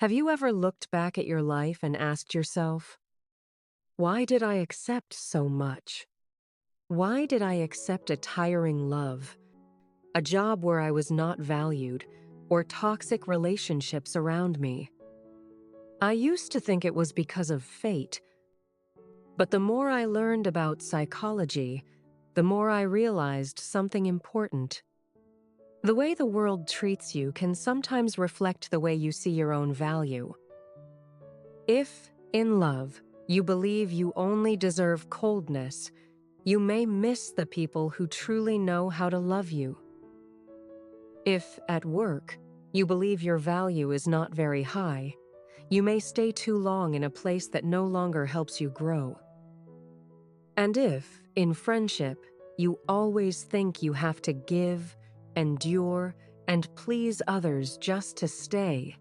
Have you ever looked back at your life and asked yourself, why did I accept so much? Why did I accept a tiring love, a job where I was not valued, or toxic relationships around me? I used to think it was because of fate, but the more I learned about psychology, the more I realized something important. The way the world treats you can sometimes reflect the way you see your own value. If, in love, you believe you only deserve coldness, you may miss the people who truly know how to love you. If, at work, you believe your value is not very high, you may stay too long in a place that no longer helps you grow. And if, in friendship, you always think you have to give, endure, and please others just to stay,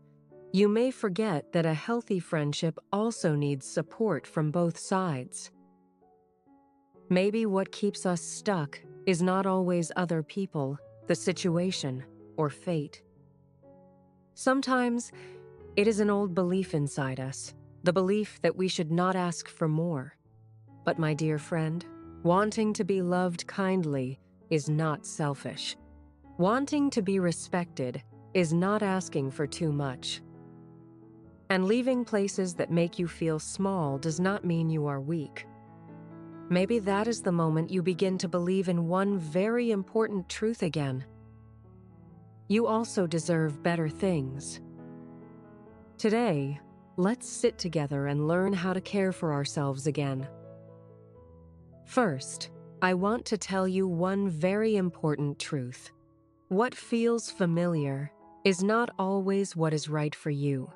you may forget that a healthy friendship also needs support from both sides. Maybe what keeps us stuck is not always other people, the situation, or fate. Sometimes it is an old belief inside us, the belief that we should not ask for more. But my dear friend, wanting to be loved kindly is not selfish. Wanting to be respected is not asking for too much. And leaving places that make you feel small does not mean you are weak. Maybe that is the moment you begin to believe in one very important truth again. You also deserve better things. Today, let's sit together and learn how to care for ourselves again. First, I want to tell you one very important truth. What feels familiar is not always what is right for you.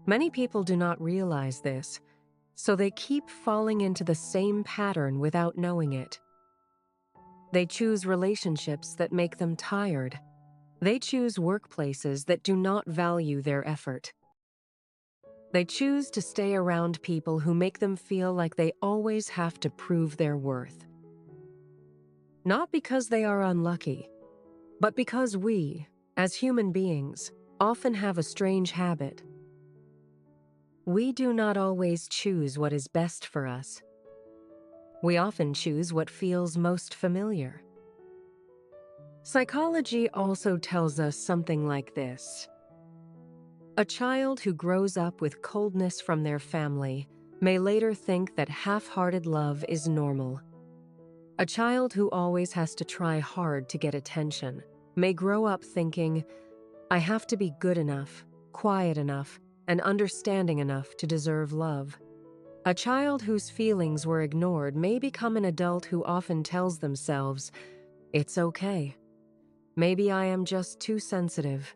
Many people do not realize this, so they keep falling into the same pattern without knowing it. They choose relationships that make them tired. They choose workplaces that do not value their effort. They choose to stay around people who make them feel like they always have to prove their worth. Not because they are unlucky, but because we, as human beings, often have a strange habit. We do not always choose what is best for us. We often choose what feels most familiar. Psychology also tells us something like this. A child who grows up with coldness from their family may later think that half-hearted love is normal. A child who always has to try hard to get attention may grow up thinking, I have to be good enough, quiet enough, and understanding enough to deserve love. A child whose feelings were ignored may become an adult who often tells themselves, it's okay. Maybe I am just too sensitive.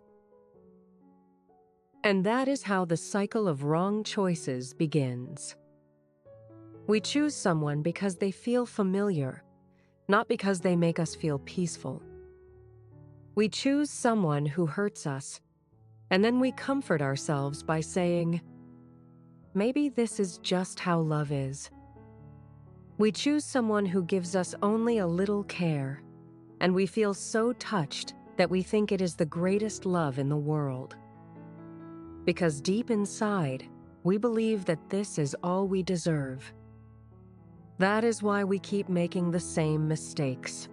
And that is how the cycle of wrong choices begins. We choose someone because they feel familiar, not because they make us feel peaceful. We choose someone who hurts us, and then we comfort ourselves by saying, maybe this is just how love is. We choose someone who gives us only a little care, and we feel so touched that we think it is the greatest love in the world. Because deep inside, we believe that this is all we deserve. That is why we keep making the same mistakes.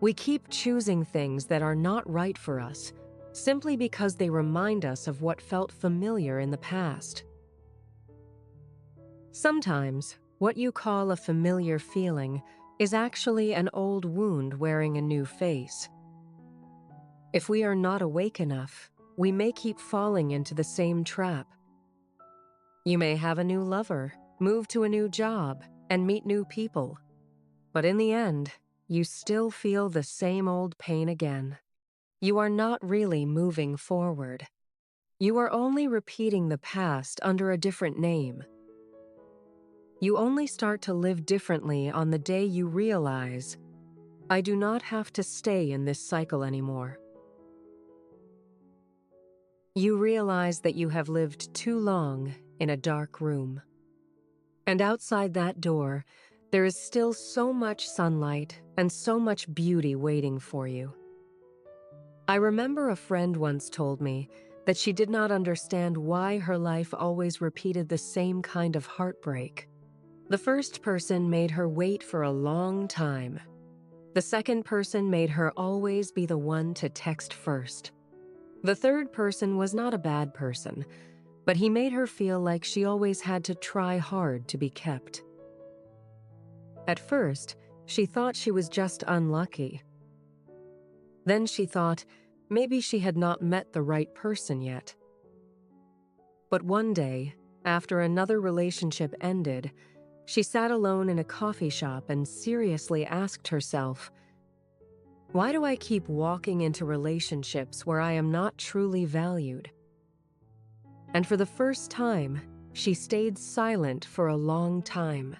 We keep choosing things that are not right for us, simply because they remind us of what felt familiar in the past. Sometimes, what you call a familiar feeling is actually an old wound wearing a new face. If we are not awake enough, we may keep falling into the same trap. You may have a new lover, move to a new job, and meet new people. But in the end, you still feel the same old pain again. You are not really moving forward. You are only repeating the past under a different name. You only start to live differently on the day you realize, I do not have to stay in this cycle anymore. You realize that you have lived too long in a dark room. And outside that door, there is still so much sunlight and so much beauty waiting for you. I remember a friend once told me that she did not understand why her life always repeated the same kind of heartbreak. The first person made her wait for a long time. The second person made her always be the one to text first. The third person was not a bad person, but he made her feel like she always had to try hard to be kept. At first, she thought she was just unlucky. Then she thought maybe she had not met the right person yet. But one day, after another relationship ended, she sat alone in a coffee shop and seriously asked herself, "Why do I keep walking into relationships where I am not truly valued?" And for the first time, she stayed silent for a long time.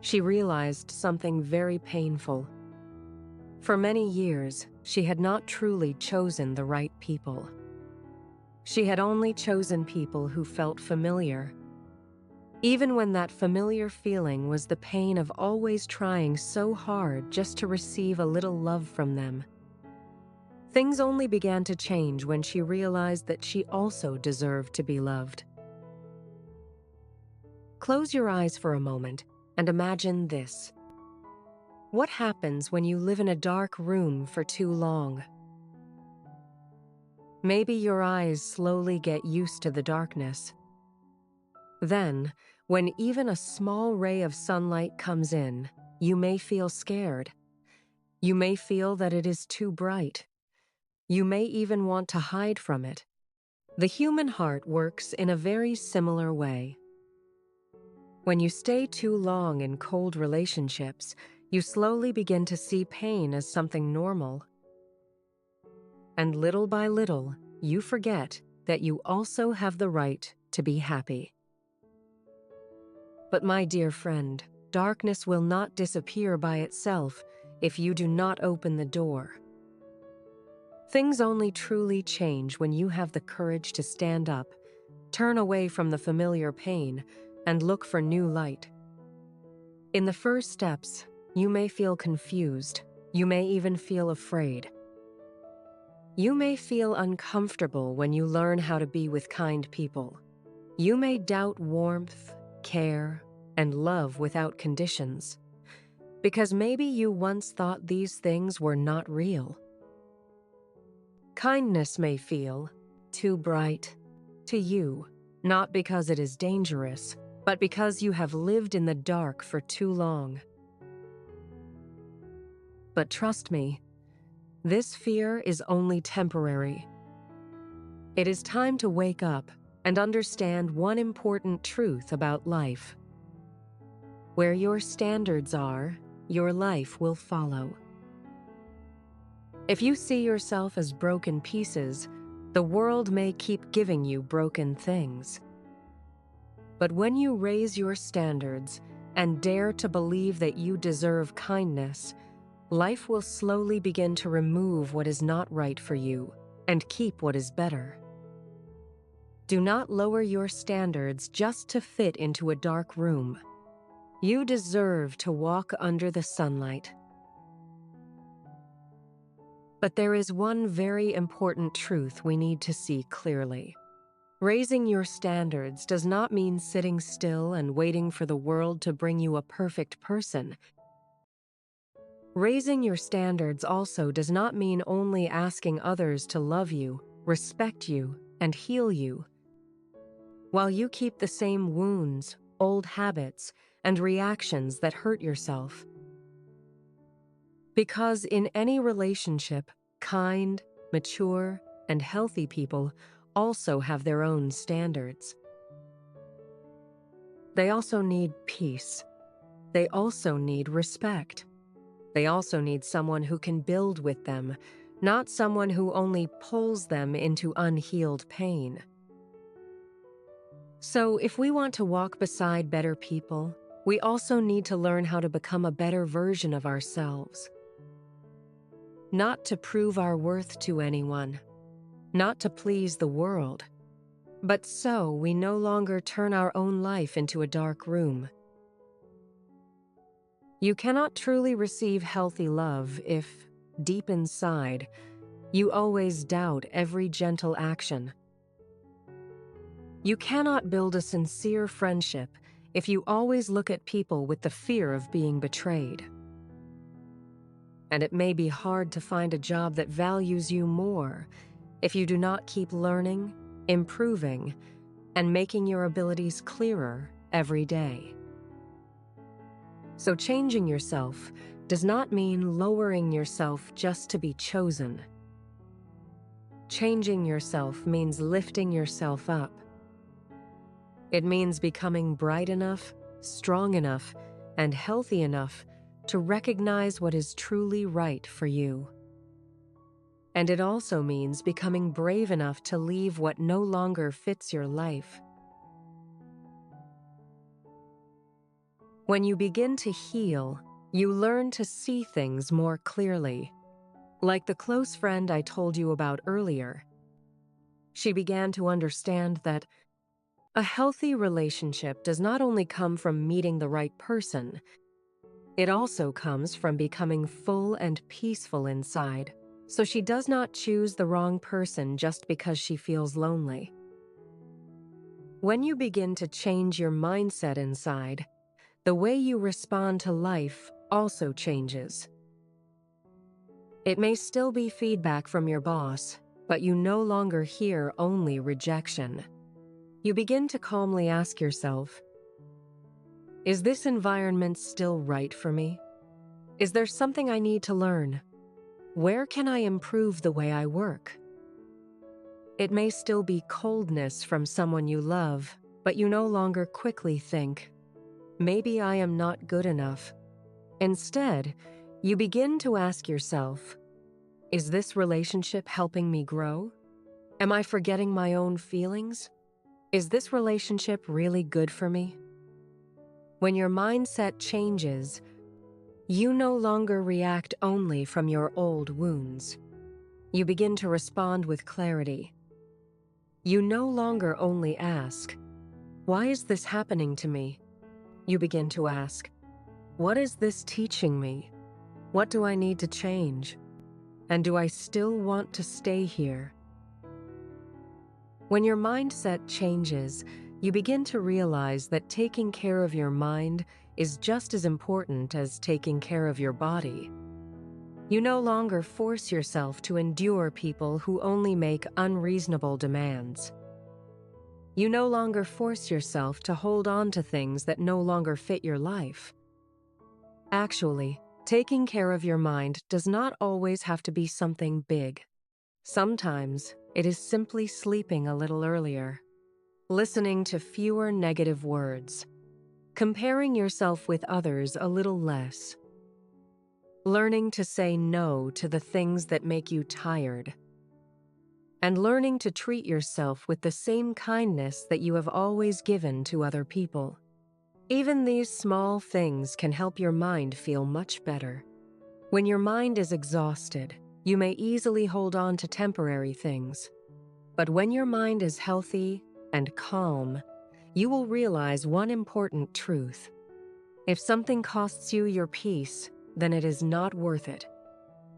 She realized something very painful. For many years, she had not truly chosen the right people. She had only chosen people who felt familiar, even when that familiar feeling was the pain of always trying so hard just to receive a little love from them. Things only began to change when she realized that she also deserved to be loved. Close your eyes for a moment and imagine this. What happens when you live in a dark room for too long? Maybe your eyes slowly get used to the darkness. Then, when even a small ray of sunlight comes in, you may feel scared. You may feel that it is too bright. You may even want to hide from it. The human heart works in a very similar way. When you stay too long in cold relationships, you slowly begin to see pain as something normal. And little by little, you forget that you also have the right to be happy. But my dear friend, darkness will not disappear by itself if you do not open the door. Things only truly change when you have the courage to stand up, turn away from the familiar pain, and look for new light. In the first steps, you may feel confused. You may even feel afraid. You may feel uncomfortable when you learn how to be with kind people. You may doubt warmth, care, and love without conditions, because maybe you once thought these things were not real. Kindness may feel too bright to you, not because it is dangerous, but because you have lived in the dark for too long. But trust me, this fear is only temporary. It is time to wake up and understand one important truth about life. Where your standards are, your life will follow. If you see yourself as broken pieces, the world may keep giving you broken things. But when you raise your standards and dare to believe that you deserve kindness, life will slowly begin to remove what is not right for you and keep what is better. Do not lower your standards just to fit into a dark room. You deserve to walk under the sunlight. But there is one very important truth we need to see clearly. Raising your standards does not mean sitting still and waiting for the world to bring you a perfect person. Raising your standards also does not mean only asking others to love you, respect you, and heal you, while you keep the same wounds, old habits, and reactions that hurt yourself. Because in any relationship, kind, mature, and healthy people also have their own standards. They also need peace. They also need respect. They also need someone who can build with them, not someone who only pulls them into unhealed pain. So, if we want to walk beside better people, we also need to learn how to become a better version of ourselves. Not to prove our worth to anyone, not to please the world, but so we no longer turn our own life into a dark room. You cannot truly receive healthy love if, deep inside, You always doubt every gentle action. You cannot build a sincere friendship if you always look at people with the fear of being betrayed. And it may be hard to find a job that values you more if you do not keep learning, improving, and making your abilities clearer every day. So changing yourself does not mean lowering yourself just to be chosen. Changing yourself means lifting yourself up. It means becoming bright enough, strong enough, and healthy enough to recognize what is truly right for you. And it also means becoming brave enough to leave what no longer fits your life. When you begin to heal, you learn to see things more clearly. Like the close friend I told you about earlier, she began to understand that a healthy relationship does not only come from meeting the right person, it also comes from becoming full and peaceful inside. So she does not choose the wrong person just because she feels lonely. When you begin to change your mindset inside, the way you respond to life also changes. It may still be feedback from your boss, but you no longer hear only rejection. You begin to calmly ask yourself, is this environment still right for me? Is there something I need to learn? Where can I improve the way I work? It may still be coldness from someone you love, but you no longer quickly think, maybe I am not good enough. Instead, you begin to ask yourself, is this relationship helping me grow? Am I forgetting my own feelings? Is this relationship really good for me? When your mindset changes, you no longer react only from your old wounds. You begin to respond with clarity. You no longer only ask, why is this happening to me? You begin to ask, what is this teaching me? What do I need to change? And do I still want to stay here? When your mindset changes, you begin to realize that taking care of your mind is just as important as taking care of your body. You no longer force yourself to endure people who only make unreasonable demands. You no longer force yourself to hold on to things that no longer fit your life. Actually, taking care of your mind does not always have to be something big. Sometimes it is simply sleeping a little earlier, listening to fewer negative words, comparing yourself with others a little less, learning to say no to the things that make you tired, and learning to treat yourself with the same kindness that you have always given to other people. Even these small things can help your mind feel much better. When your mind is exhausted, you may easily hold on to temporary things. But when your mind is healthy and calm, you will realize one important truth. If something costs you your peace, then it is not worth it.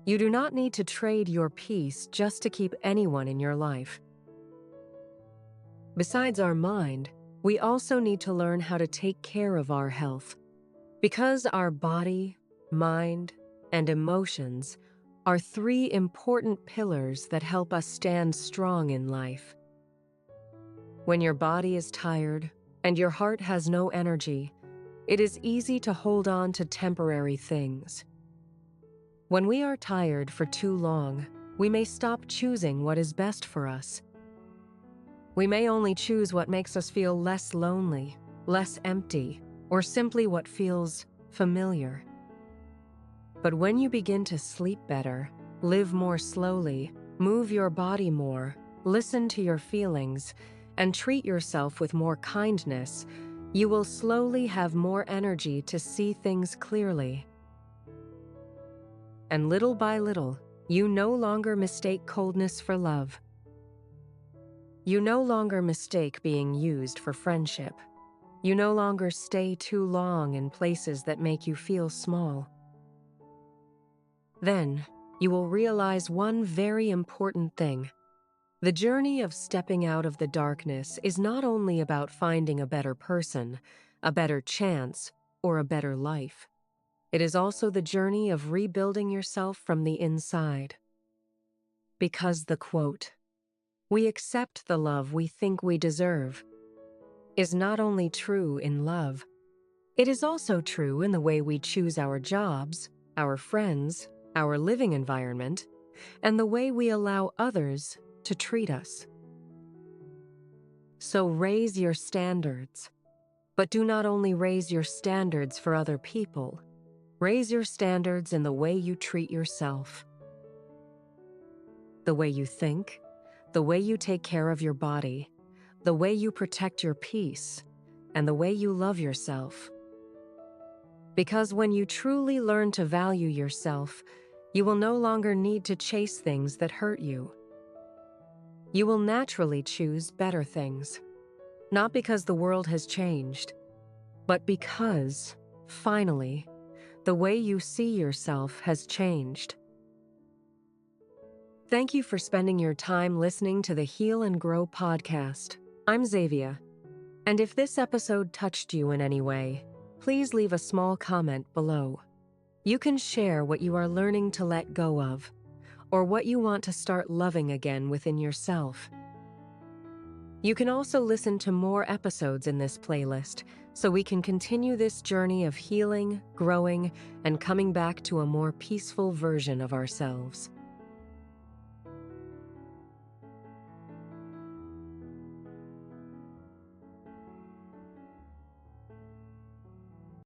You do not need to trade your peace just to keep anyone in your life. Besides our mind, we also need to learn how to take care of our health. Because our body, mind, and emotions are three important pillars that help us stand strong in life. When your body is tired and your heart has no energy, it is easy to hold on to temporary things. When we are tired for too long, we may stop choosing what is best for us. We may only choose what makes us feel less lonely, less empty, or simply what feels familiar. But when you begin to sleep better, live more slowly, move your body more, listen to your feelings, and treat yourself with more kindness, you will slowly have more energy to see things clearly. And little by little, you no longer mistake coldness for love. You no longer mistake being used for friendship. You no longer stay too long in places that make you feel small. Then, you will realize one very important thing. The journey of stepping out of the darkness is not only about finding a better person, a better chance, or a better life. It is also the journey of rebuilding yourself from the inside. Because the quote, "We accept the love we think we deserve," is not only true in love, it is also true in the way we choose our jobs, our friends, our living environment, and the way we allow others to treat us. So raise your standards, but do not only raise your standards for other people, raise your standards in the way you treat yourself. The way you think, the way you take care of your body, the way you protect your peace, and the way you love yourself. Because when you truly learn to value yourself, you will no longer need to chase things that hurt you. You will naturally choose better things, not because the world has changed, but because, finally, the way you see yourself has changed. Thank you for spending your time listening to the Heal and Grow podcast. I'm Xavia, and if this episode touched you in any way, please leave a small comment below. You can share what you are learning to let go of, or what you want to start loving again within yourself. You can also listen to more episodes in this playlist so we can continue this journey of healing, growing, and coming back to a more peaceful version of ourselves.